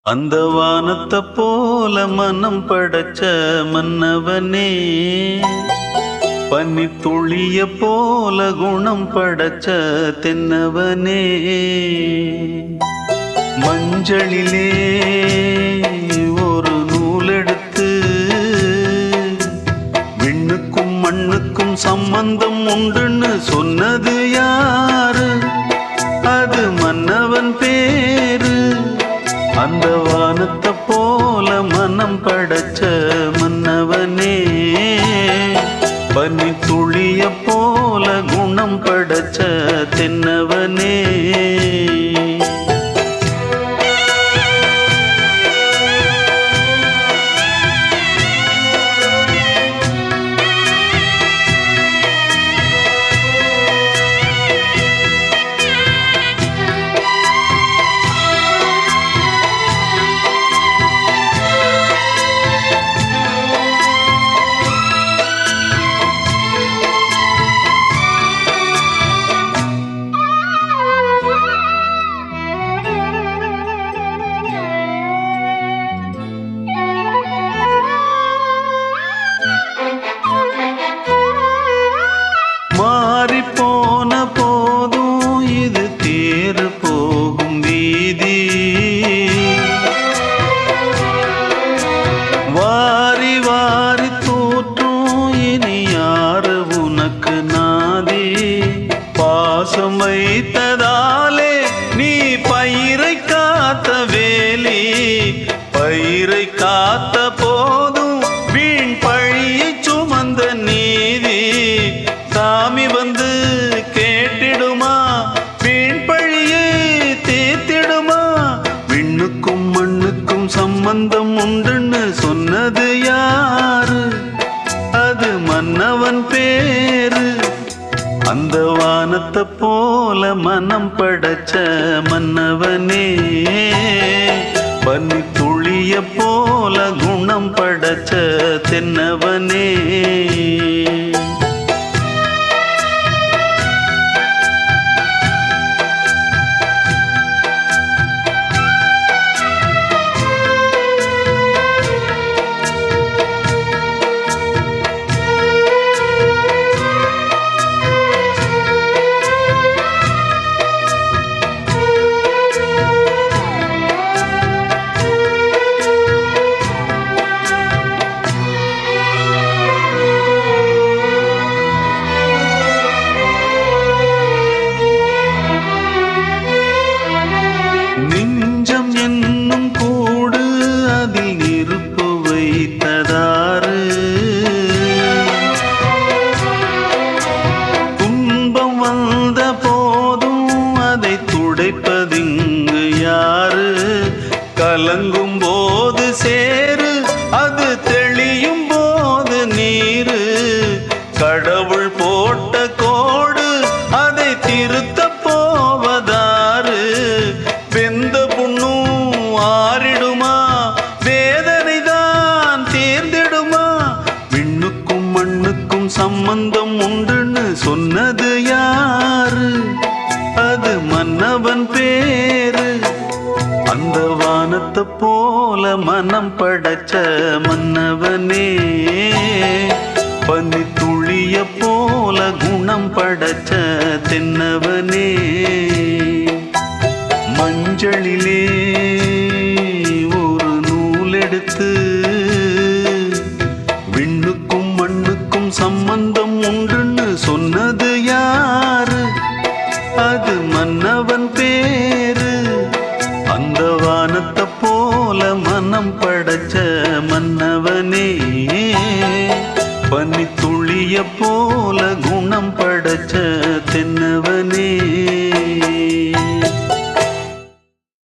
அந்த வானத்தை போல மனம் படைச்ச மன்னவனே, பனி துளிய போல குணம் படைச்ச தென்னவனே, மஞ்சளிலே ஒரு நூலெடுத்து விண்ணுக்கும் மண்ணுக்கும் சம்பந்தம் உண்டுன்னு சொன்னது யாரு? அது மன்னவன் பேரு. அந்த வானத்தை போல மனம் படைச்ச மன்னவனே, பனி துளிய போல குணம் படைச்ச தென்னவனே. போன போதும் இது தேர் போகும் வீதி, வாரி வாரி தூற்றும் இனி யாரு உனக்கு நாதி? பாசம் வைத்ததாலே நீ பயிரை காத்த வேலி, பயிரை காத்த போதும் வீண் பழியை சுமந்த நீதி. சாமி வந்து கேட்டிடுமா, வீண் பழியை தீர்த்திடுமா? விண்ணுக்கும் மண்ணுக்கும் சம்பந்தம் உண்டுன்னு சொன்னது யாரு? அது மன்னவன் பேரு. அந்த வானத்தை போல மனம் படைச்ச மன்னவனே, பனி துளிய போல குணம் படைச்ச தென்னவனே. நெஞ்சம் என்னும் கூடு அதில் நெருப்பு வைத்ததாறு? துன்பம் வந்த போதும் அதை துடைப்பதிங்கு யாரு? கலங்கும் போது சேரு, அது தெளியும் போது நீரு. கடவுள் போட்ட கோடு அதை திருத்த போவதாரு? வெந்த புண்ணும் ஆறிடுமா, வேதனை தான் தீர்ந்திடுமா? விண்ணுக்கும் மண்ணுக்கும் சம்பந்தம் உண்டுன்னு சொன்னது யாரு? அது மன்னவன் பேரு. அந்த வானத்தை போல மனம் படைச்ச மன்னவனே, பனி துளிய போல குணம் படைச்ச தென்னவனே, மஞ்சளிலே ஒரு நூலெடுத்து விண்ணுக்கும் மண்ணுக்கும் சம்பந்தம் உண்டுன்னு சொன்னது யாரு? அது மன்னவன் பேரு. அந்த வானத்தை போல மனம் படைச்ச மன்னவனே, பனி துளிய போல குணம் படைச்ச தென்னவனே.